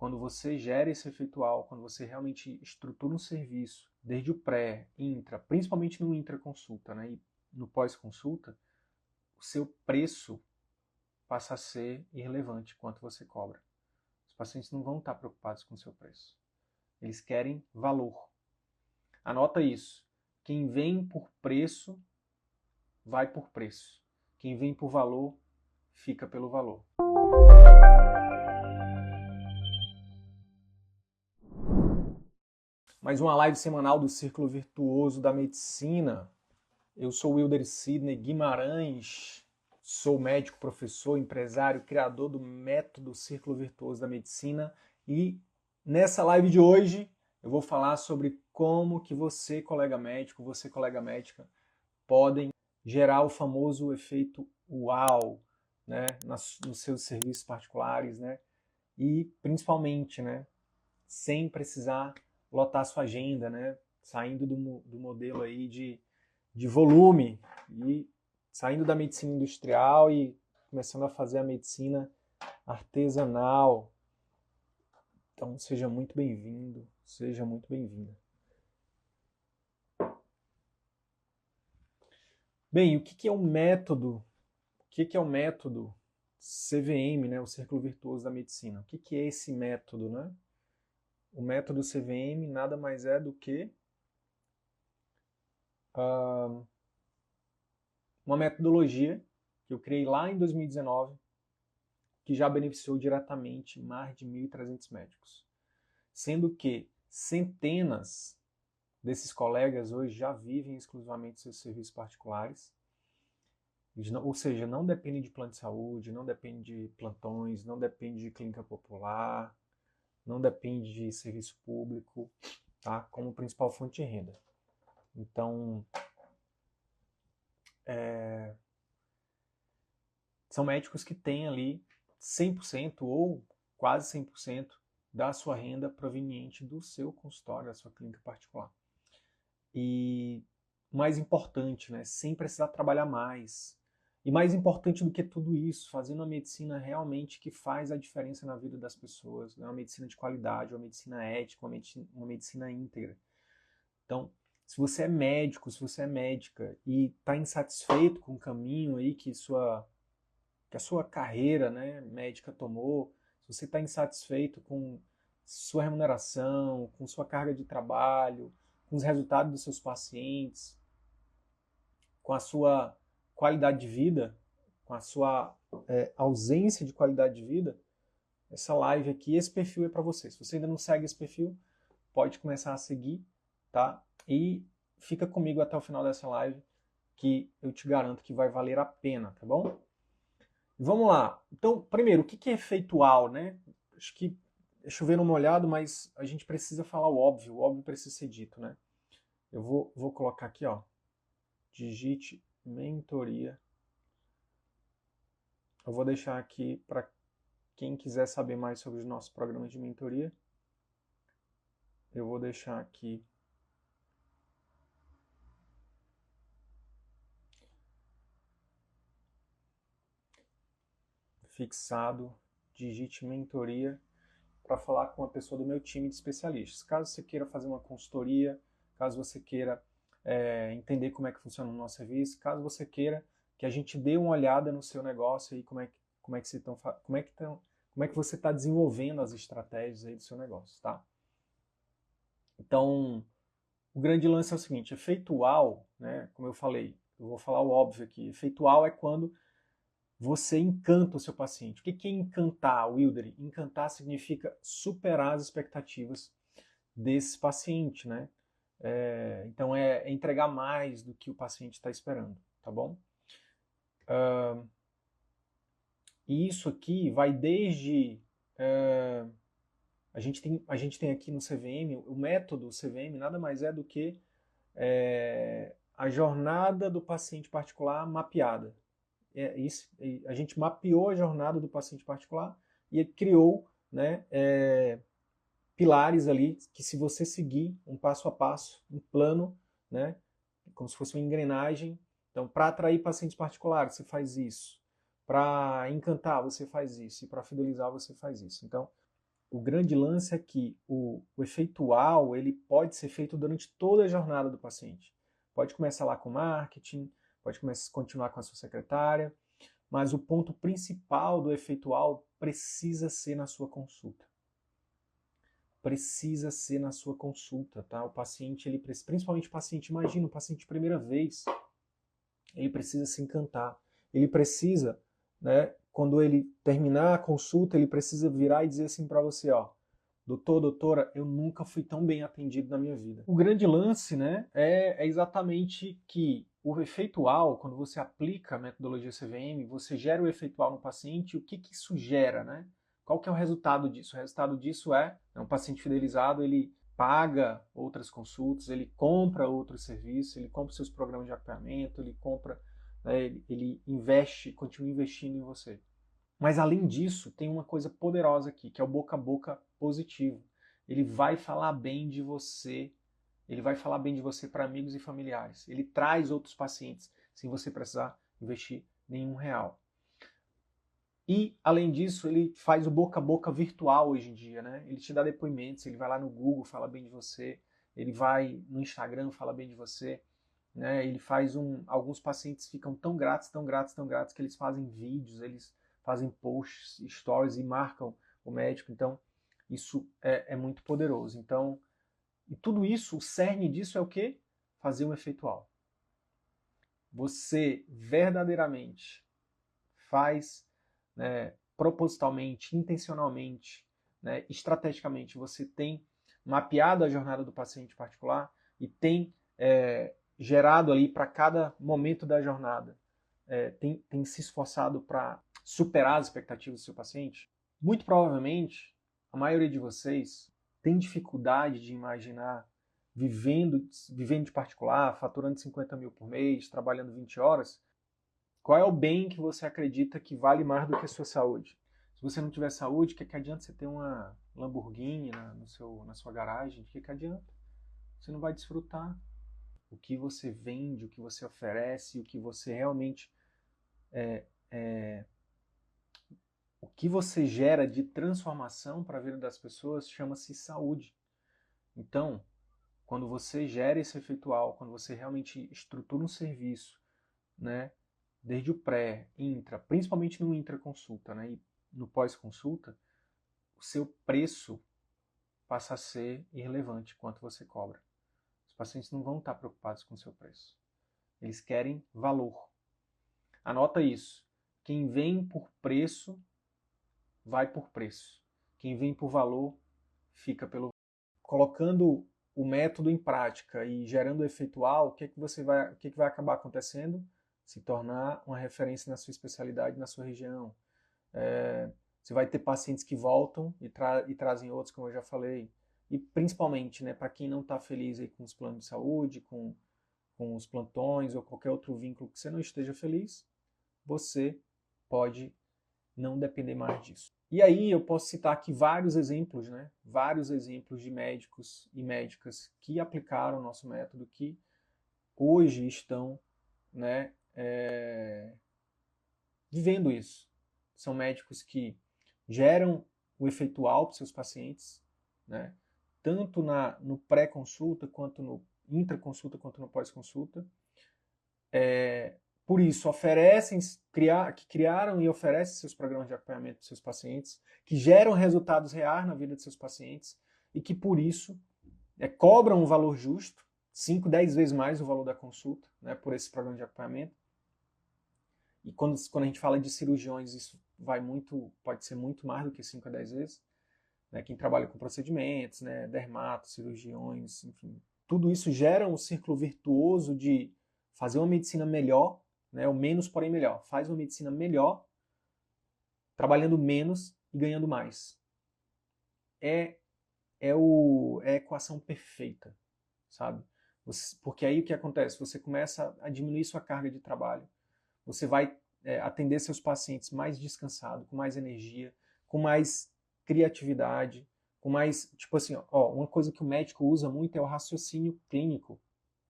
quando você gera esse efeitual, quando você realmente estrutura um serviço, desde o pré, intra, principalmente no intra-consulta, né, e no pós-consulta, o seu preço passa a ser irrelevante quanto você cobra. Os pacientes não vão estar preocupados com o seu preço. Eles querem valor. Anota isso. Quem vem por preço, vai por preço. Quem vem por valor, fica pelo valor. Mais uma live semanal do Círculo Virtuoso da Medicina. Eu sou o Wilder Sidney Guimarães, sou médico, professor, empresário, criador do método Círculo Virtuoso da Medicina, e nessa live de hoje eu vou falar sobre como que você, colega médico, você, colega médica, podem gerar o famoso efeito uau, né, nos seus serviços particulares, né, e principalmente, né, sem precisar lotar sua agenda, né, saindo do modelo aí de volume e saindo da medicina industrial e começando a fazer a medicina artesanal. Então, seja muito bem-vindo, seja muito bem-vinda. Bem, o que é um método? O que é o método CVM, né, o Círculo Virtuoso da Medicina? O que é esse método, né? O método CVM nada mais é do que uma metodologia que eu criei lá em 2019, que já beneficiou diretamente mais de 1.300 médicos. Sendo que centenas desses colegas hoje já vivem exclusivamente seus serviços particulares, ou seja, não dependem de plano de saúde, não dependem de plantões, não dependem de clínica popular, não dependem de serviço público, tá? Como principal fonte de renda. Então, são médicos que têm ali 100% ou quase 100% da sua renda proveniente do seu consultório, da sua clínica particular. E mais importante, né, sem precisar trabalhar mais. E mais importante do que tudo isso, fazendo uma medicina realmente que faz a diferença na vida das pessoas, né? Uma medicina de qualidade, uma medicina ética, uma medicina íntegra. Então, se você é médico, se você é médica e está insatisfeito com o caminho aí que a sua carreira, né, médica tomou, se você está insatisfeito com sua remuneração, com sua carga de trabalho, com os resultados dos seus pacientes, com a sua qualidade de vida, com a sua ausência de qualidade de vida, essa live aqui, esse perfil é para você. Se você ainda não segue esse perfil, pode começar a seguir, tá? E fica comigo até o final dessa live, que eu te garanto que vai valer a pena, tá bom? Vamos lá. Então, primeiro, o que é efeitual, né? Acho que é chover no molhado, mas a gente precisa falar o óbvio precisa ser dito, né? Eu vou colocar aqui, ó, digite mentoria. Eu vou deixar aqui para quem quiser saber mais sobre os nossos programas de mentoria. Eu vou deixar aqui fixado, digite mentoria, para falar com uma pessoa do meu time de especialistas. Caso você queira fazer uma consultoria, caso você queira entender como é que funciona o nosso serviço, caso você queira que a gente dê uma olhada no seu negócio e como é que você está desenvolvendo as estratégias aí do seu negócio, tá? Então, o grande lance é o seguinte, efeitual, né, como eu falei, eu vou falar o óbvio aqui, efeitual é quando você encanta o seu paciente. O que é encantar, Wilder? Encantar significa superar as expectativas desse paciente, né? Então é entregar mais do que o paciente está esperando, tá bom? E isso aqui vai desde... a gente tem aqui no CVM, o método CVM nada mais é do que a jornada do paciente particular mapeada. A gente mapeou a jornada do paciente particular e criou, né, pilares ali que, se você seguir um passo a passo, um plano, né, como se fosse uma engrenagem. Então, para atrair pacientes particulares, você faz isso. Para encantar, você faz isso. E para fidelizar, você faz isso. Então, o grande lance é que o efeitual ele pode ser feito durante toda a jornada do paciente. Pode começar lá com marketing, pode continuar com a sua secretária, mas o ponto principal do efeitual precisa ser na sua consulta. Precisa ser na sua consulta, tá? O paciente, principalmente o paciente, imagina, o paciente de primeira vez, ele precisa se encantar. Ele precisa, né, quando ele terminar a consulta, ele precisa virar e dizer assim para você, ó, doutor, doutora, eu nunca fui tão bem atendido na minha vida. O grande lance, né, é exatamente que o efeitual, quando você aplica a metodologia CVM, você gera o efeitual no paciente, e o que isso gera, né? Qual que é o resultado disso? O resultado disso é um paciente fidelizado, ele paga outras consultas, ele compra outros serviços, ele compra seus programas de acompanhamento, ele compra, né, ele investe, continua investindo em você. Mas além disso, tem uma coisa poderosa aqui, que é o boca a boca positivo. Ele vai falar bem de você, ele vai falar bem de você para amigos e familiares. Ele traz outros pacientes sem você precisar investir nenhum real. E, além disso, ele faz o boca a boca virtual hoje em dia, né? Ele te dá depoimentos, ele vai lá no Google, fala bem de você, ele vai no Instagram, fala bem de você, né? Ele faz alguns pacientes ficam tão gratos, tão gratos, tão gratos, que eles fazem vídeos, eles fazem posts, stories e marcam o médico. Então, isso é muito poderoso. Então, e tudo isso, o cerne disso é o quê? Fazer um efeitual. Você verdadeiramente faz, né, propositalmente, intencionalmente, né, estrategicamente, você tem mapeado a jornada do paciente particular e tem gerado ali para cada momento da jornada, tem se esforçado para superar as expectativas do seu paciente. Muito provavelmente, a maioria de vocês tem dificuldade de imaginar vivendo de particular, faturando 50 mil por mês, trabalhando 20 horas. Qual é o bem que você acredita que vale mais do que a sua saúde? Se você não tiver saúde, o que adianta você ter uma Lamborghini na sua garagem? O que adianta? Você não vai desfrutar. O que você vende, o que você oferece, o que você realmente o que você gera de transformação para a vida das pessoas chama-se saúde. Então, quando você gera esse efeitual, quando você realmente estrutura um serviço, né, desde o pré, intra, principalmente no intraconsulta, né, e no pós-consulta, o seu preço passa a ser irrelevante quanto você cobra. Os pacientes não vão estar preocupados com o seu preço. Eles querem valor. Anota isso. Quem vem por preço, vai por preço. Quem vem por valor, fica pelo valor. Colocando o método em prática e gerando o efeitual, o que vai acabar acontecendo? Se tornar uma referência na sua especialidade, na sua região. Você vai ter pacientes que voltam e trazem outros, como eu já falei. E principalmente, né, para quem não está feliz aí com os planos de saúde, com os plantões ou qualquer outro vínculo que você não esteja feliz, você pode não depender mais disso. E aí eu posso citar aqui vários exemplos, né? Vários exemplos de médicos e médicas que aplicaram o nosso método, que hoje estão, né, vivendo isso. São médicos que geram o efeitual para seus pacientes, né? Tanto no pré-consulta, quanto no intraconsulta, quanto no pós-consulta. Por isso, que criaram e oferecem seus programas de acompanhamento para seus pacientes, que geram resultados reais na vida de seus pacientes e que, por isso, cobram um valor justo, 5, 10 vezes mais o valor da consulta, né, por esse programa de acompanhamento. E quando a gente fala de cirurgiões, isso pode ser muito mais do que 5 a 10 vezes. Né, quem trabalha com procedimentos, né, dermatos, cirurgiões, enfim. Tudo isso gera um círculo virtuoso de fazer uma medicina melhor, né, o menos, porém melhor. Faz uma medicina melhor, trabalhando menos e ganhando mais. É a equação perfeita, sabe? Porque aí o que acontece? Você começa a diminuir sua carga de trabalho, você vai atender seus pacientes mais descansado, com mais energia, com mais criatividade, com mais, tipo assim, ó, uma coisa que o médico usa muito é o raciocínio clínico.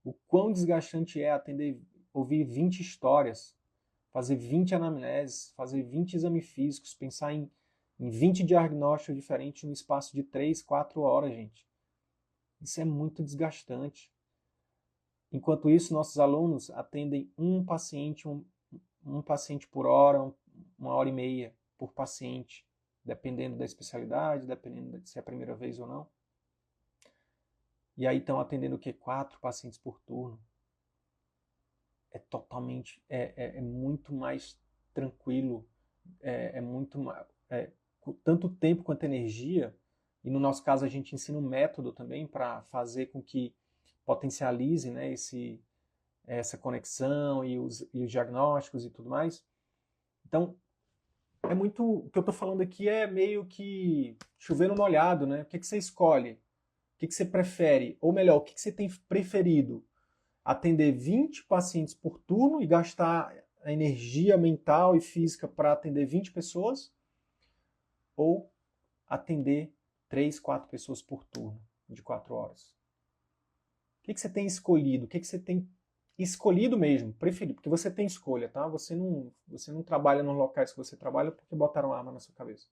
O quão desgastante é ouvir 20 histórias, fazer 20 anamneses, fazer 20 exames físicos, pensar em em 20 diagnósticos diferentes no espaço de 3, 4 horas, gente. Isso é muito desgastante. Enquanto isso, nossos alunos atendem um paciente por hora, 1h30 por paciente, dependendo da especialidade, dependendo de se é a primeira vez ou não. E aí estão atendendo o quê? 4 pacientes por turno. É muito mais tranquilo, tanto tempo quanto energia, e no nosso caso a gente ensina um método também para fazer com que potencialize, né, essa conexão e os diagnósticos e tudo mais. Então, o que eu estou falando aqui é meio que chover no molhado, né? O que você escolhe? O que você prefere? Ou melhor, o que você tem preferido? Atender 20 pacientes por turno e gastar a energia mental e física para atender 20 pessoas? Ou atender 3, 4 pessoas por turno de 4 horas? O que você tem escolhido? O que você tem escolhido mesmo, preferido? Porque você tem escolha, tá? Você não trabalha nos locais que você trabalha porque botaram arma na sua cabeça.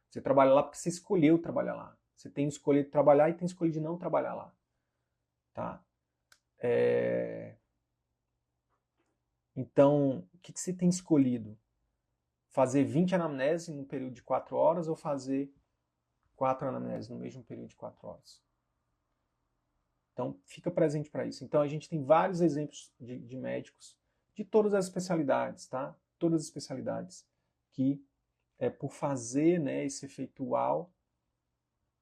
Você trabalha lá porque você escolheu trabalhar lá. Você tem escolhido trabalhar e tem escolhido não trabalhar lá. Tá? Então, o que você tem escolhido? Fazer 20 anamneses num período de 4 horas ou fazer 4 anamneses no mesmo período de 4 horas? Então, fica presente para isso. Então, a gente tem vários exemplos de médicos de todas as especialidades, tá? Todas as especialidades que, por fazer, né, esse efeito uau,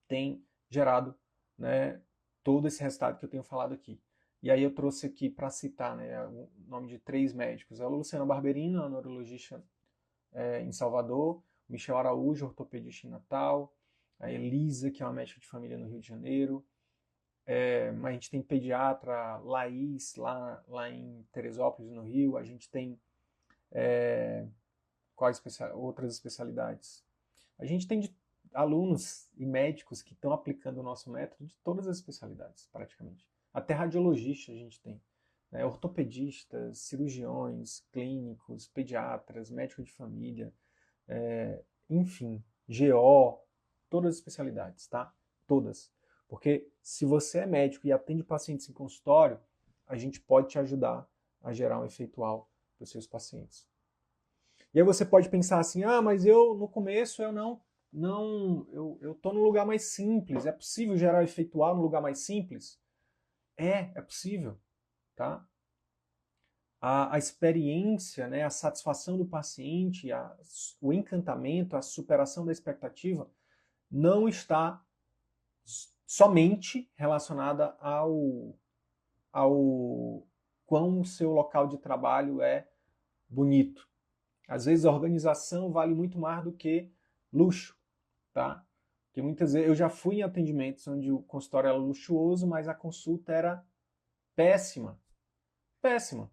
tem gerado, né, todo esse resultado que eu tenho falado aqui. E aí eu trouxe aqui para citar, né, o nome de 3 médicos. A Luciana Barberino, a neurologista em Salvador, o Michel Araújo, ortopedista em Natal, a Elisa, que é uma médica de família no Rio de Janeiro, a gente tem pediatra Laís, lá em Teresópolis, no Rio. A gente tem outras especialidades? A gente tem alunos e médicos que estão aplicando o nosso método de todas as especialidades, praticamente. Até radiologista a gente tem. Né? Ortopedistas, cirurgiões, clínicos, pediatras, médico de família, enfim, GO, todas as especialidades, tá? Todas. Porque se você é médico e atende pacientes em consultório, a gente pode te ajudar a gerar um efeitual para os seus pacientes. E aí você pode pensar assim, mas no começo eu tô num lugar mais simples. É possível gerar efeitual num lugar mais simples? É possível, tá? A experiência, né, a satisfação do paciente, o encantamento, a superação da expectativa não está somente relacionada ao quão o seu local de trabalho é bonito. Às vezes a organização vale muito mais do que luxo, tá? Porque muitas vezes eu já fui em atendimentos onde o consultório era luxuoso, mas a consulta era péssima. Péssima.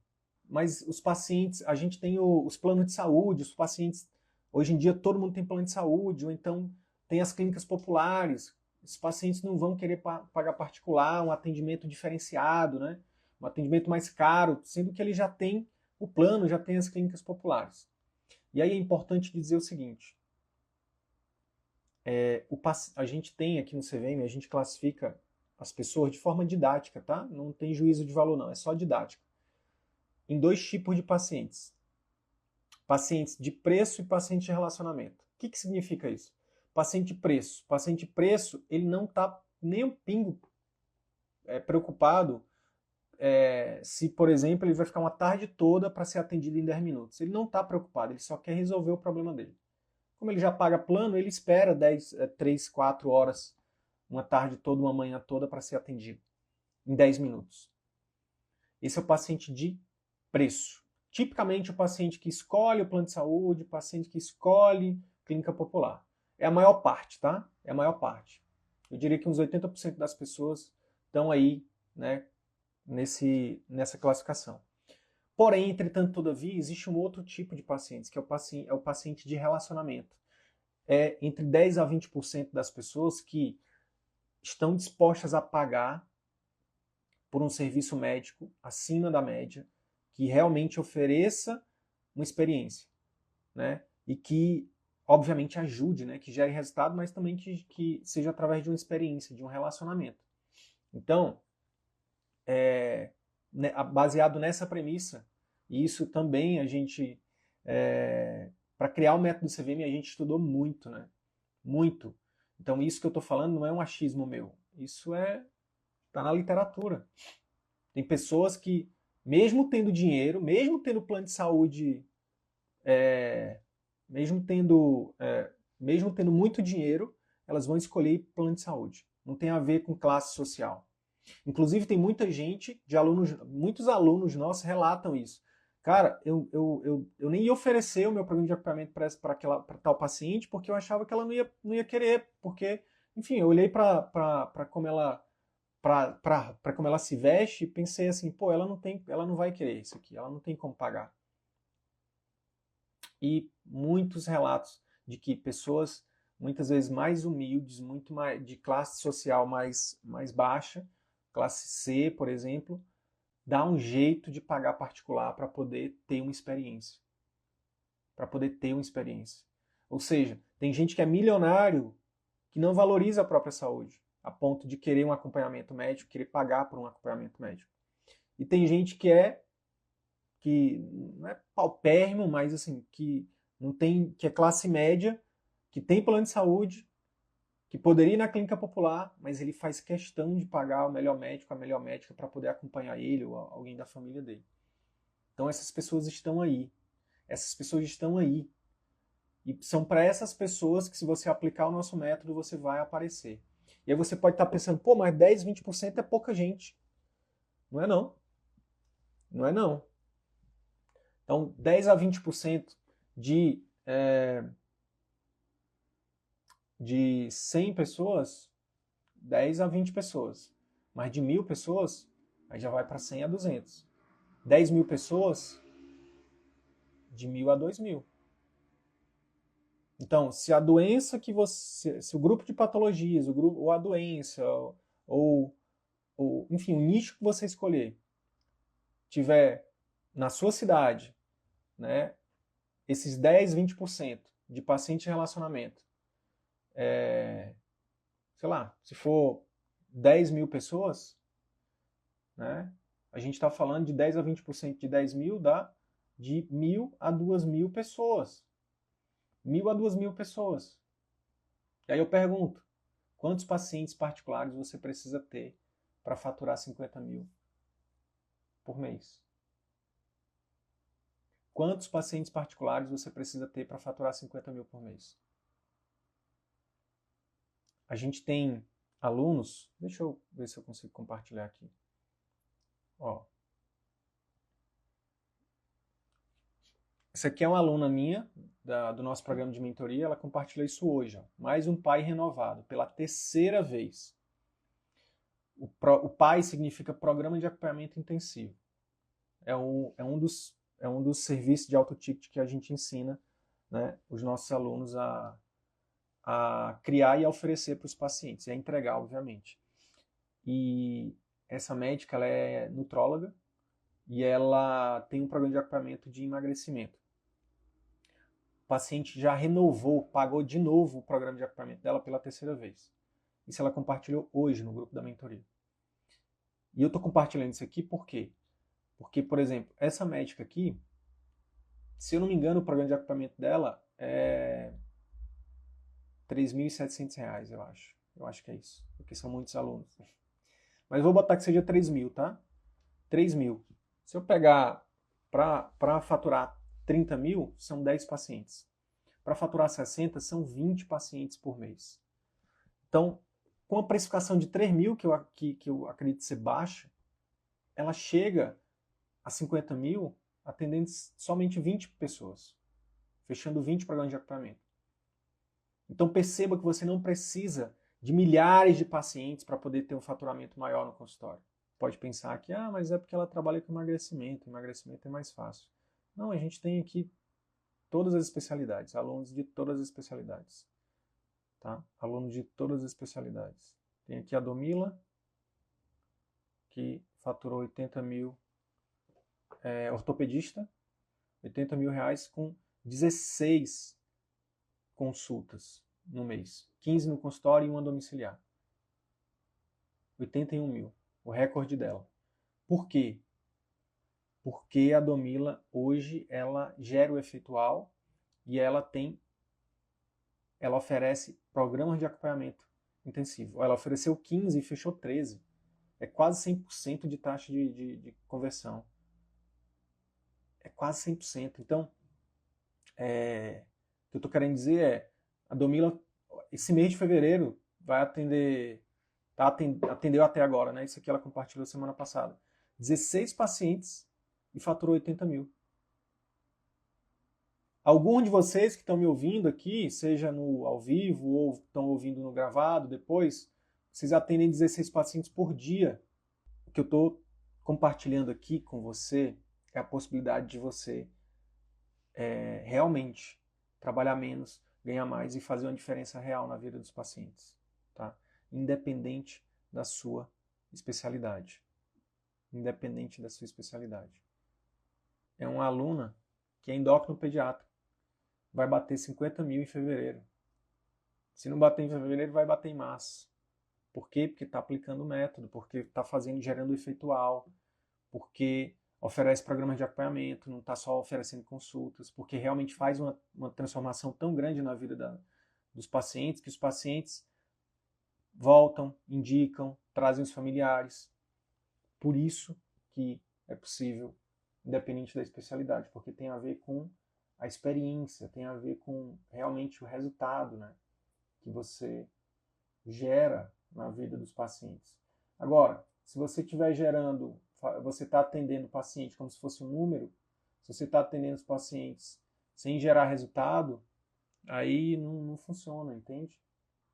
Mas os pacientes, a gente tem os planos de saúde, os pacientes, hoje em dia todo mundo tem plano de saúde, ou então tem as clínicas populares. Os pacientes não vão querer pagar particular, um atendimento diferenciado, né? Um atendimento mais caro, sendo que ele já tem o plano, já tem as clínicas populares. E aí é importante dizer o seguinte, a gente tem aqui no CVM, a gente classifica as pessoas de forma didática, tá? Não tem juízo de valor não, é só didática. Em 2 tipos de pacientes. Pacientes de preço e pacientes de relacionamento. O que significa isso? Paciente de preço. Paciente de preço, ele não está nem um pingo preocupado se, por exemplo, ele vai ficar uma tarde toda para ser atendido em 10 minutos. Ele não está preocupado, ele só quer resolver o problema dele. Como ele já paga plano, ele espera 3, 4 horas, uma tarde toda, uma manhã toda para ser atendido em 10 minutos. Esse é o paciente de preço. Tipicamente o paciente que escolhe o plano de saúde, o paciente que escolhe clínica popular. É a maior parte, tá? É a maior parte. Eu diria que uns 80% das pessoas estão aí, né, nessa classificação. Porém, entretanto, todavia, existe um outro tipo de pacientes, que é o paciente de relacionamento. É entre 10 a 20% das pessoas que estão dispostas a pagar por um serviço médico acima da média, que realmente ofereça uma experiência, né? E que obviamente ajude, né? Que gere resultado, mas também que seja através de uma experiência, de um relacionamento. Então, baseado nessa premissa, e isso também a gente, para criar o método CVM, a gente estudou muito, né? Muito. Então, isso que eu estou falando não é um achismo meu. Isso está na literatura. Tem pessoas que, mesmo tendo dinheiro, mesmo tendo plano de saúde, mesmo tendo muito dinheiro, elas vão escolher plano de saúde. Não tem a ver com classe social. Inclusive, tem muita gente, muitos alunos nossos relatam isso. Cara, eu nem ia oferecer o meu programa de acompanhamento para tal paciente, porque eu achava que ela não ia querer, porque, enfim, eu olhei para como ela se veste e pensei assim, pô, ela não vai querer isso aqui, ela não tem como pagar. E muitos relatos de que pessoas muitas vezes mais humildes, muito mais de classe social mais baixa, classe C, por exemplo, dá um jeito de pagar particular para poder ter uma experiência. Para poder ter uma experiência. Ou seja, tem gente que é milionário que não valoriza a própria saúde, a ponto de querer um acompanhamento médico, querer pagar por um acompanhamento médico. E tem gente que não é paupérrimo, mas assim, que não tem, que é classe média, que tem plano de saúde, que poderia ir na clínica popular, mas ele faz questão de pagar o melhor médico, a melhor médica para poder acompanhar ele ou alguém da família dele. Então essas pessoas estão aí. Essas pessoas estão aí. E são para essas pessoas que, se você aplicar o nosso método, você vai aparecer. E aí você pode estar pensando, pô, mas 10, 20% é pouca gente. Não é não. Não é não. Então, 10 a 20% de 100 pessoas, 10 a 20 pessoas. Mas de 1.000 pessoas, aí já vai para 100 a 200. 10 mil pessoas, de 1.000 a 2.000. Então, se a doença que você, se o grupo de patologias, ou a doença, ou enfim, o nicho que você escolher, tiver na sua cidade, né, esses 10, 20% de paciente de relacionamento, sei lá, se for 10 mil pessoas, né, a gente está falando de 10 a 20% de 10 mil dá de 1.000 a 2.000 pessoas. 1.000 a 2.000 pessoas. E aí eu pergunto, quantos pacientes particulares você precisa ter para faturar 50 mil por mês? Quantos pacientes particulares você precisa ter para faturar 50 mil por mês? A gente tem alunos, deixa eu ver se eu consigo compartilhar aqui. Ó, essa aqui é uma aluna minha, do nosso programa de mentoria, ela compartilha isso hoje. Ó. Mais um pai renovado, pela terceira vez. O PAI significa Programa de Acompanhamento Intensivo. É um dos serviços de alto ticket que a gente ensina, né, os nossos alunos a criar e a oferecer para os pacientes, e a entregar, obviamente. E essa médica, ela é nutróloga e ela tem um programa de acompanhamento de emagrecimento. O paciente já renovou, pagou de novo o programa de acompanhamento dela pela terceira vez. Isso ela compartilhou hoje no grupo da mentoria. E eu estou compartilhando isso aqui por quê? Porque, por exemplo, essa médica aqui, se eu não me engano, o programa de acompanhamento dela é R$ 3.700, eu acho. Eu acho que é isso, porque são muitos alunos. Mas vou botar que seja 3 mil, tá? 3 mil. Se eu pegar para faturar 30 mil, são 10 pacientes. Para faturar 60, são 20 pacientes por mês. Então, com a precificação de 3 mil, que eu acredito ser baixa, ela chega a 50 mil atendendo somente 20 pessoas, fechando 20 programas de acompanhamento. Então perceba que você não precisa de milhares de pacientes para poder ter um faturamento maior no consultório. Pode pensar que, mas é porque ela trabalha com emagrecimento é mais fácil. Não, a gente tem aqui todas as especialidades, alunos de todas as especialidades. Tá? Alunos de todas as especialidades. Tem aqui a Domila, que faturou 80 mil, ortopedista, 80 mil reais com 16 consultas no mês. 15 no consultório e uma domiciliar. 81 mil, o recorde dela. Por quê? Porque a Domila hoje ela gera o efeitual e ela oferece programas de acompanhamento intensivo. Ela ofereceu 15 e fechou 13. É quase 100% de taxa de conversão. É quase 100%. Então, o que eu estou querendo dizer é, a Domila, esse mês de fevereiro, vai atendeu até agora, né? Isso aqui ela compartilhou semana passada. 16 pacientes e faturou 80 mil. Algum de vocês que estão me ouvindo aqui, seja no ao vivo ou estão ouvindo no gravado depois, vocês atendem 16 pacientes por dia. O que eu estou compartilhando aqui com você é a possibilidade de você realmente trabalhar menos, ganhar mais e fazer uma diferença real na vida dos pacientes, tá? Independente da sua especialidade. Independente da sua especialidade. É uma aluna que é endócrino pediatra. Vai bater 50 mil em fevereiro. Se não bater em fevereiro, vai bater em março. Por quê? Porque está aplicando o método, porque está gerando efeitual, porque oferece programas de acompanhamento, não está só oferecendo consultas, porque realmente faz uma transformação tão grande na vida dos pacientes, que os pacientes voltam, indicam, trazem os familiares. Por isso que é possível, independente da especialidade, porque tem a ver com a experiência, tem a ver com realmente o resultado, né, que você gera na vida dos pacientes. Agora, se você estiver gerando, você está atendendo o paciente como se fosse um número, se você está atendendo os pacientes sem gerar resultado, aí não funciona, entende?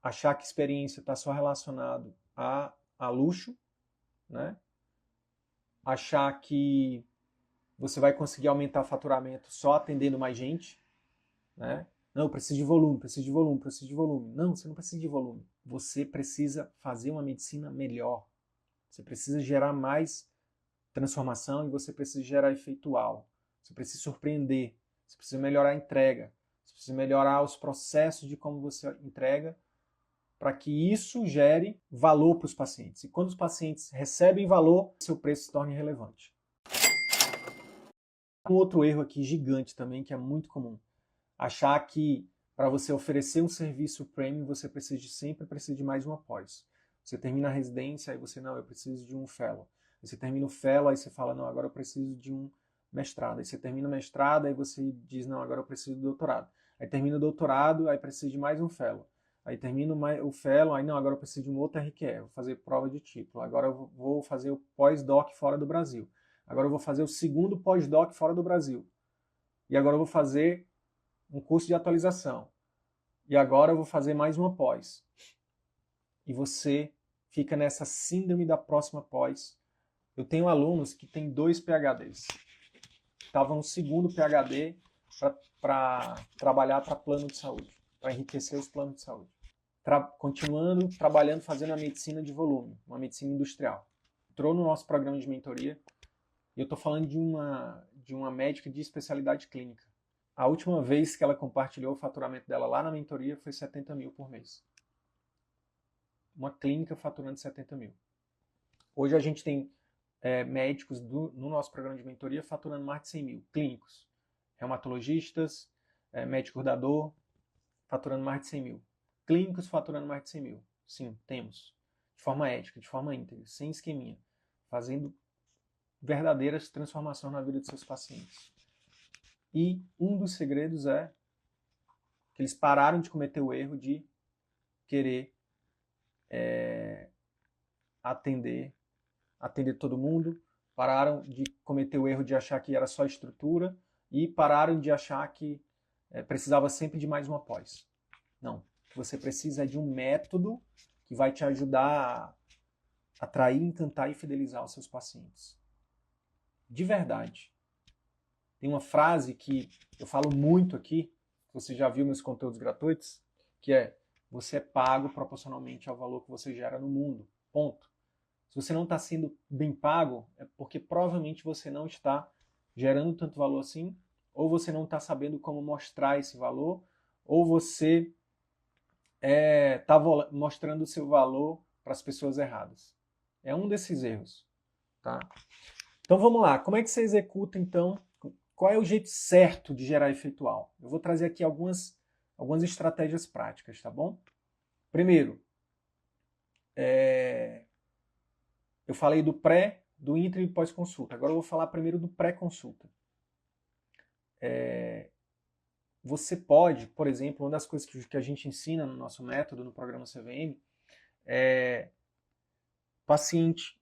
Achar que experiência está só relacionado a luxo, né? Achar que você vai conseguir aumentar o faturamento só atendendo mais gente, né? Não, eu preciso de volume, preciso de volume, preciso de volume. Não, você não precisa de volume. Você precisa fazer uma medicina melhor. Você precisa gerar mais transformação e você precisa gerar efeitual. Você precisa surpreender. Você precisa melhorar a entrega. Você precisa melhorar os processos de como você entrega para que isso gere valor para os pacientes. E quando os pacientes recebem valor, seu preço se torna relevante. Um outro erro aqui gigante também, que é muito comum. Achar que para você oferecer um serviço premium, você sempre precisa de mais uma pós. Você termina a residência, aí você, não, eu preciso de um fellow. Aí você termina o fellow, aí você fala, não, agora eu preciso de um mestrado. Aí você termina o mestrado, aí você diz, não, agora eu preciso do doutorado. Aí termina o doutorado, aí precisa de mais um fellow. Aí termina o fellow, aí não, agora eu preciso de um outro RQE, vou fazer prova de título. Agora eu vou fazer o pós-doc fora do Brasil. Agora eu vou fazer o segundo pós-doc fora do Brasil. E agora eu vou fazer um curso de atualização. E agora eu vou fazer mais uma pós. E você fica nessa síndrome da próxima pós. Eu tenho alunos que têm 2 PhDs. Estavam no segundo PhD para trabalhar para plano de saúde, para enriquecer os planos de saúde. Continuando trabalhando, fazendo a medicina de volume, uma medicina industrial. Entrou no nosso programa de mentoria. E eu estou falando de uma médica de especialidade clínica. A última vez que ela compartilhou o faturamento dela lá na mentoria foi 70 mil por mês. Uma clínica faturando 70 mil. Hoje a gente tem médicos no nosso programa de mentoria faturando mais de 100 mil. Clínicos, reumatologistas, médicos da dor, faturando mais de 100 mil. Clínicos faturando mais de 100 mil. Sim, temos. De forma ética, de forma íntegra, sem esqueminha. Fazendo verdadeiras transformações na vida de seus pacientes. E um dos segredos é que eles pararam de cometer o erro de querer atender todo mundo, pararam de cometer o erro de achar que era só estrutura e pararam de achar que precisava sempre de mais uma pós. Não, o que você precisa é de um método que vai te ajudar a atrair, encantar e fidelizar os seus pacientes. De verdade. Tem uma frase que eu falo muito aqui, você já viu meus conteúdos gratuitos, que é: você é pago proporcionalmente ao valor que você gera no mundo. Ponto. Se você não está sendo bem pago, é porque provavelmente você não está gerando tanto valor assim, ou você não está sabendo como mostrar esse valor, ou você está mostrando o seu valor para as pessoas erradas. É um desses erros. Tá? Então vamos lá, como é que você executa então? Qual é o jeito certo de gerar efeitual? Eu vou trazer aqui algumas estratégias práticas, tá bom? Primeiro, eu falei do pré, do intra e do pós-consulta. Agora eu vou falar primeiro do pré-consulta. Você pode, por exemplo, uma das coisas que a gente ensina no nosso método, no programa CVM, paciente.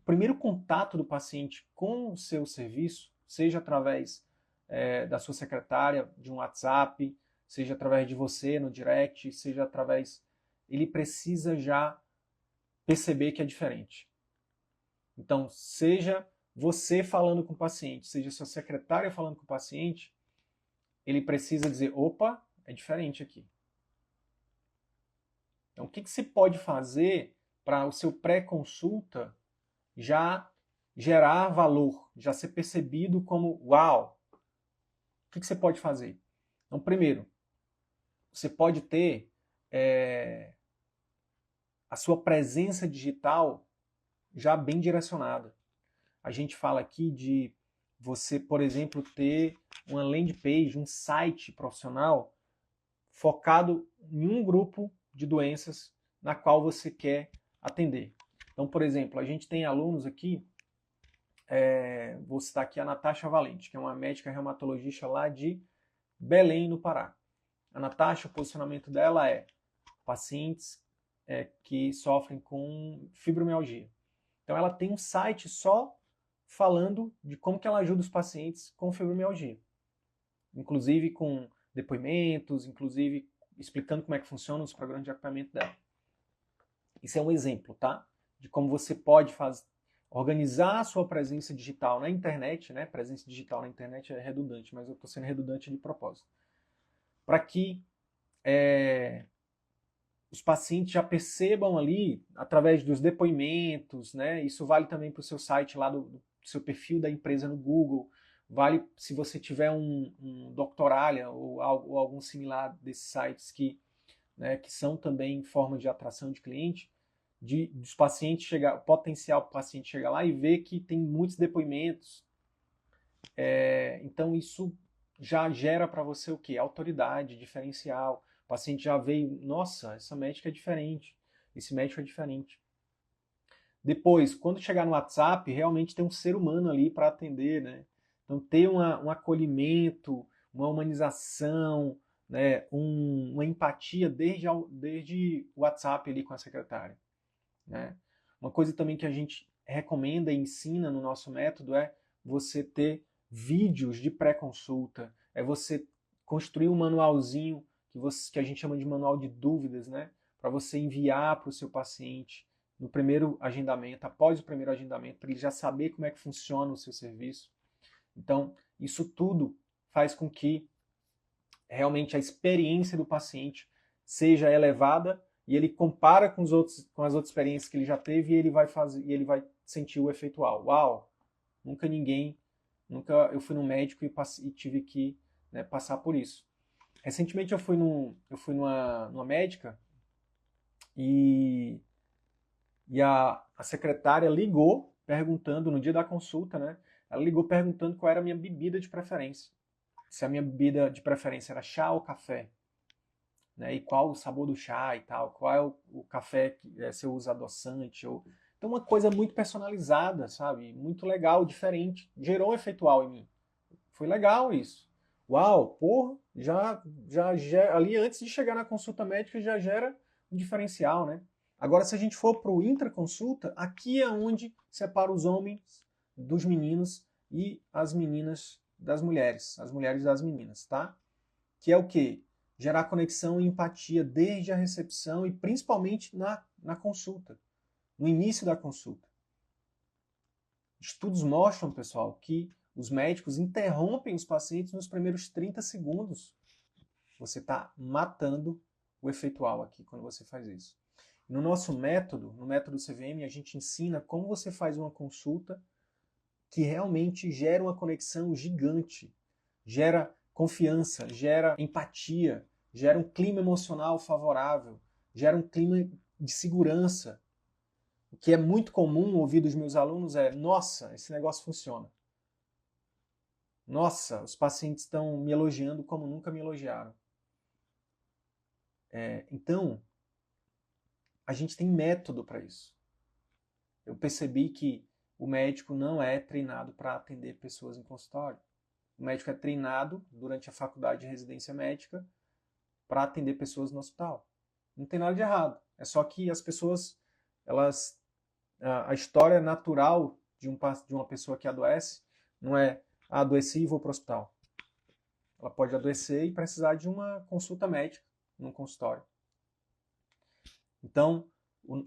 O primeiro contato do paciente com o seu serviço, seja através da sua secretária, de um WhatsApp, seja através de você no direct, seja através... Ele precisa já perceber que é diferente. Então, seja você falando com o paciente, seja sua secretária falando com o paciente, ele precisa dizer, opa, é diferente aqui. Então, o que se pode fazer para o seu pré-consulta já gerar valor, já ser percebido como, uau, o que você pode fazer? Então, primeiro, você pode ter a sua presença digital já bem direcionada. A gente fala aqui de você, por exemplo, ter uma landing page, um site profissional focado em um grupo de doenças na qual você quer atender. Então, por exemplo, a gente tem alunos aqui, vou citar aqui a Natasha Valente, que é uma médica reumatologista lá de Belém, no Pará. A Natasha, o posicionamento dela é pacientes que sofrem com fibromialgia. Então ela tem um site só falando de como que ela ajuda os pacientes com fibromialgia. Inclusive com depoimentos, inclusive explicando como é que funciona os programas de acompanhamento dela. Isso é um exemplo, tá? De como você pode organizar a sua presença digital na internet, né? Presença digital na internet é redundante, mas eu estou sendo redundante de propósito. Para que os pacientes já percebam ali, através dos depoimentos, né? Isso vale também para o seu site lá do seu perfil da empresa no Google, vale se você tiver um Doctoralia ou algum similar desses sites que são também forma de atração de cliente, dos pacientes chegar, o potencial paciente chegar lá e ver que tem muitos depoimentos. Então isso já gera para você o quê? Autoridade, diferencial. O paciente já veio, nossa, essa médica é diferente, esse médico é diferente. Depois, quando chegar no WhatsApp, realmente tem um ser humano ali para atender, né? Então ter um acolhimento, uma humanização, né? Uma empatia desde o WhatsApp ali com a secretária. Né? Uma coisa também que a gente recomenda e ensina no nosso método é você ter vídeos de pré-consulta, é você construir um manualzinho que a gente chama de manual de dúvidas, né? Para você enviar para o seu paciente no primeiro agendamento, após o primeiro agendamento, para ele já saber como é que funciona o seu serviço. Então, isso tudo faz com que realmente a experiência do paciente seja elevada e ele compara com as outras experiências que ele já teve e ele vai sentir o efeitual. Uau, nunca eu fui no médico e tive que passar por isso. Recentemente eu fui numa médica e a secretária ligou perguntando, no dia da consulta, né? Ela ligou perguntando qual era a minha bebida de preferência. Se a minha bebida de preferência era chá ou café. Né? E qual o sabor do chá e tal. Qual é o café, se eu uso adoçante. Então uma coisa muito personalizada, sabe? Muito legal, diferente. Gerou um efeitual em mim. Foi legal isso. Uau, porra, já ali antes de chegar na consulta médica já gera um diferencial, né? Agora, se a gente for para o intraconsulta, aqui é onde separa os homens dos meninos e as meninas das mulheres, as mulheres das meninas, tá? Que é o quê? Gerar conexão e empatia desde a recepção e principalmente na consulta, no início da consulta. Estudos mostram, pessoal, que os médicos interrompem os pacientes nos primeiros 30 segundos. Você está matando o efeitual aqui quando você faz isso. No nosso método, no método CVM, a gente ensina como você faz uma consulta que realmente gera uma conexão gigante, gera confiança, gera empatia, gera um clima emocional favorável, gera um clima de segurança. O que é muito comum ouvir dos meus alunos é: nossa, esse negócio funciona. Nossa, os pacientes estão me elogiando como nunca me elogiaram. Então, a gente tem método para isso. Eu percebi que o médico não é treinado para atender pessoas em consultório. O médico é treinado durante a faculdade de residência médica para atender pessoas no hospital. Não tem nada de errado. É só que as pessoas, a história natural de uma pessoa que adoece não é adoeci e vou para o hospital. Ela pode adoecer e precisar de uma consulta médica num consultório. Então,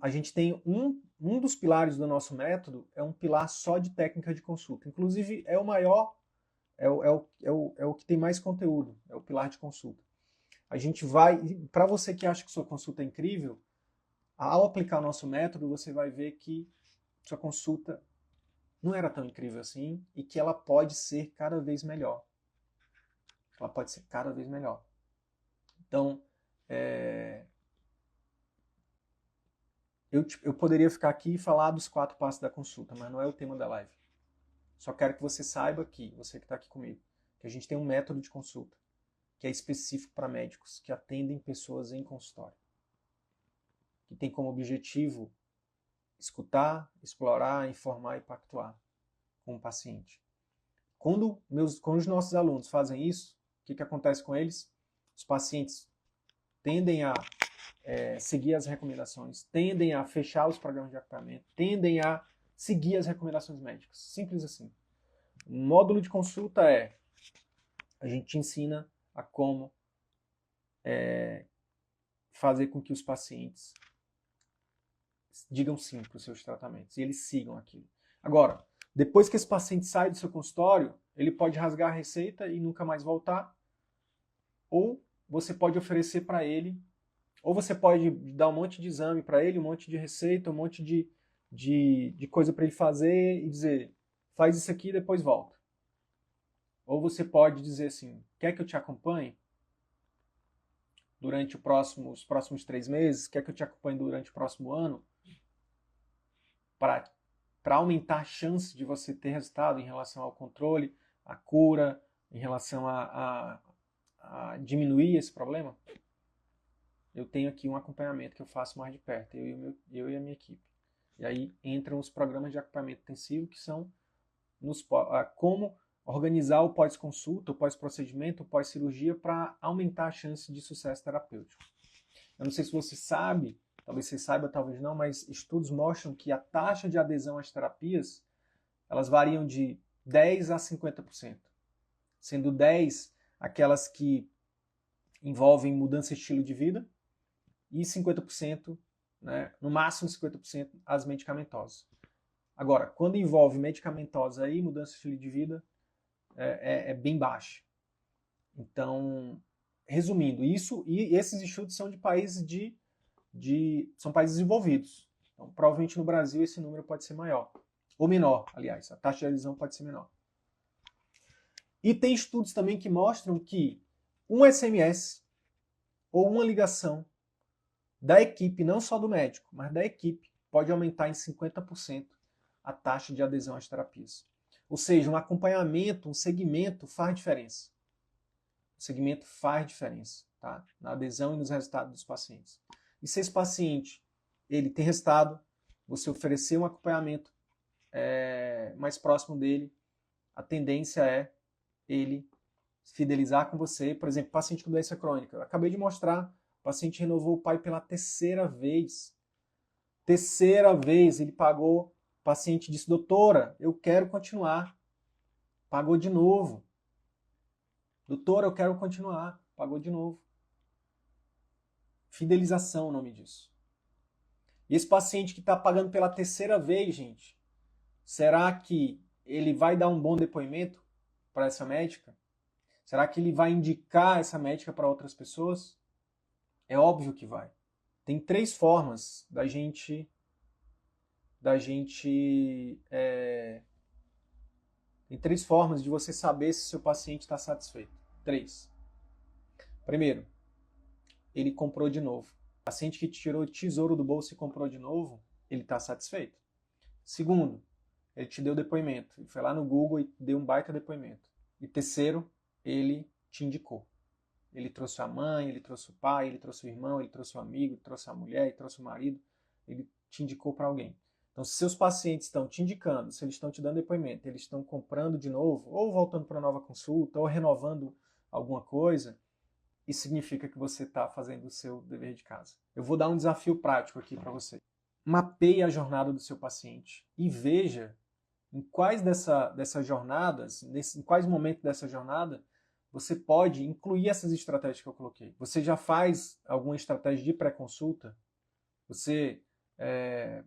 a gente tem um dos pilares do nosso método é um pilar só de técnica de consulta. Inclusive, é o maior, é o que tem mais conteúdo, é o pilar de consulta. A gente vai, para você que acha que sua consulta é incrível, ao aplicar o nosso método, você vai ver que sua consulta não era tão incrível assim e que ela pode ser cada vez melhor. Ela pode ser cada vez melhor. Então, eu poderia ficar aqui e falar dos 4 passos da consulta, mas não é o tema da live. Só quero que você saiba que, você que está aqui comigo, que a gente tem um método de consulta que é específico para médicos que atendem pessoas em consultório. Que tem como objetivo escutar, explorar, informar e pactuar com o paciente. Quando os nossos alunos fazem isso, o que acontece com eles? Os pacientes tendem a seguir as recomendações, tendem a fechar os programas de acompanhamento, tendem a seguir as recomendações médicas. Simples assim. O módulo de consulta a gente ensina a como fazer com que os pacientes digam sim para os seus tratamentos e eles sigam aquilo. Agora, depois que esse paciente sai do seu consultório, ele pode rasgar a receita e nunca mais voltar, ou você pode oferecer para ele, ou você pode dar um monte de exame para ele, um monte de receita, um monte de coisa para ele fazer e dizer, faz isso aqui e depois volta. Ou você pode dizer assim, quer que eu te acompanhe durante os próximos 3 meses? Quer que eu te acompanhe durante o próximo ano? Para aumentar a chance de você ter resultado em relação ao controle, à cura, em relação a diminuir esse problema? Eu tenho aqui um acompanhamento que eu faço mais de perto, eu e a minha equipe. E aí entram os programas de acompanhamento intensivo, que são como organizar o pós-consulta, o pós-procedimento, o pós-cirurgia para aumentar a chance de sucesso terapêutico. Eu não sei se você sabe, talvez você saiba, talvez não, mas estudos mostram que a taxa de adesão às terapias, elas variam de 10% a 50%, sendo 10% aquelas que envolvem mudança de estilo de vida e 50%, né, no máximo 50%, as medicamentosas. Agora, quando envolve medicamentosa e mudança de estilo de vida, é bem baixa. Então, resumindo, esses estudos são de países são países desenvolvidos. Então, provavelmente no Brasil esse número pode ser maior. Ou menor, aliás, a taxa de adesão pode ser menor. E tem estudos também que mostram que um SMS ou uma ligação da equipe, não só do médico, mas da equipe, pode aumentar em 50% a taxa de adesão às terapias. Ou seja, um acompanhamento, um segmento faz diferença. O segmento faz diferença, tá? Na adesão e nos resultados dos pacientes. E se esse paciente ele tem resultado, você oferecer um acompanhamento mais próximo dele, a tendência é ele fidelizar com você. Por exemplo, paciente com doença crônica. Eu acabei de mostrar, o paciente renovou o pai pela 3ª vez. 3ª vez ele pagou, o paciente disse, doutora, eu quero continuar. Pagou de novo. Doutora, eu quero continuar. Pagou de novo. Fidelização é o nome disso. E esse paciente que está pagando pela 3ª vez, gente, será que ele vai dar um bom depoimento para essa médica? Será que ele vai indicar essa médica para outras pessoas? É óbvio que vai. Tem 3 formas tem 3 formas de você saber se seu paciente está satisfeito. 3. Primeiro, ele comprou de novo. O paciente que tirou o tesouro do bolso e comprou de novo, ele está satisfeito. Segundo, ele te deu depoimento. Ele foi lá no Google e deu um baita depoimento. E terceiro, ele te indicou. Ele trouxe a mãe, ele trouxe o pai, ele trouxe o irmão, ele trouxe o amigo, ele trouxe a mulher, ele trouxe o marido. Ele te indicou para alguém. Então, se seus pacientes estão te indicando, se eles estão te dando depoimento, eles estão comprando de novo, ou voltando para nova consulta, ou renovando alguma coisa, isso significa que você está fazendo o seu dever de casa. Eu vou dar um desafio prático aqui para você. Mapeie a jornada do seu paciente e veja em quais dessas jornadas, em quais momentos dessa jornada, você pode incluir essas estratégias que eu coloquei. Você já faz alguma estratégia de pré-consulta? Você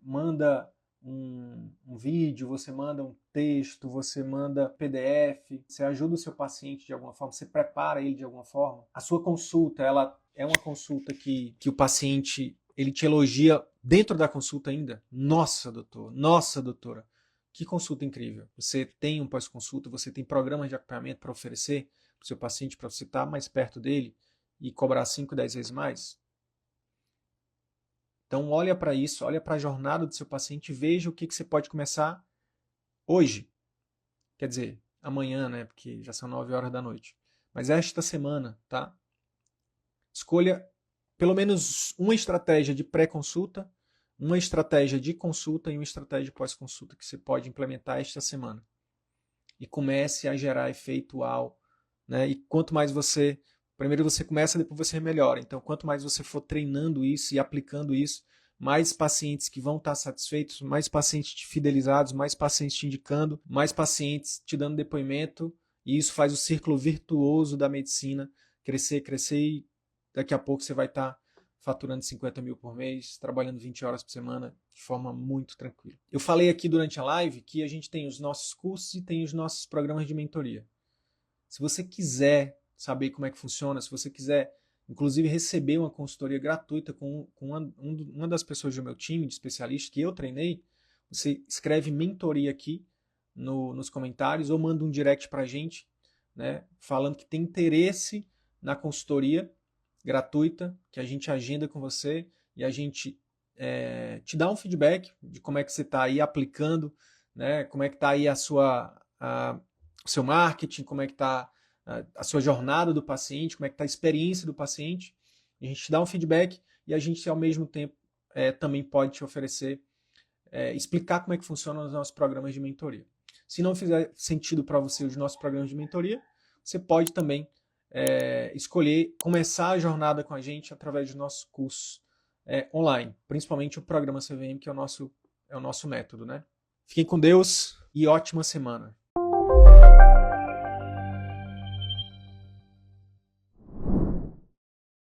manda um vídeo, você manda um texto, você manda PDF, você ajuda o seu paciente de alguma forma, você prepara ele de alguma forma. A sua consulta, ela é uma consulta que o paciente, ele te elogia dentro da consulta ainda. Nossa, doutor, nossa, doutora, que consulta incrível. Você tem um pós-consulta, você tem programas de acompanhamento para oferecer para o seu paciente, para você estar mais perto dele e cobrar 5, 10 vezes mais. Então olha para isso, olha para a jornada do seu paciente e veja o que você pode começar hoje. Quer dizer, amanhã, né? Porque já são 9 horas da noite. Mas esta semana, tá? Escolha pelo menos uma estratégia de pré-consulta, uma estratégia de consulta e uma estratégia de pós-consulta que você pode implementar esta semana. E comece a gerar efeito uau, né? E quanto mais você... Primeiro você começa, depois você melhora. Então, quanto mais você for treinando isso e aplicando isso, mais pacientes que vão estar satisfeitos, mais pacientes te fidelizados, mais pacientes te indicando, mais pacientes te dando depoimento. E isso faz o círculo virtuoso da medicina crescer, crescer e daqui a pouco você vai estar faturando 50 mil por mês, trabalhando 20 horas por semana de forma muito tranquila. Eu falei aqui durante a live que a gente tem os nossos cursos e tem os nossos programas de mentoria. Se você quiser saber como é que funciona, se você quiser, inclusive, receber uma consultoria gratuita com uma das pessoas do meu time de especialistas que eu treinei, você escreve mentoria aqui nos comentários ou manda um direct para a gente, né, falando que tem interesse na consultoria gratuita, que a gente agenda com você e a gente te dá um feedback de como é que você está aí aplicando, né, como é que está aí o seu marketing, como é que está a sua jornada do paciente, como é que está a experiência do paciente. A gente te dá um feedback e a gente, ao mesmo tempo, também pode te oferecer, explicar como é que funcionam os nossos programas de mentoria. Se não fizer sentido para você os nossos programas de mentoria, você pode também escolher começar a jornada com a gente através dos nossos cursos online, principalmente o programa CVM, que é o nosso método, né? Fiquem com Deus e ótima semana.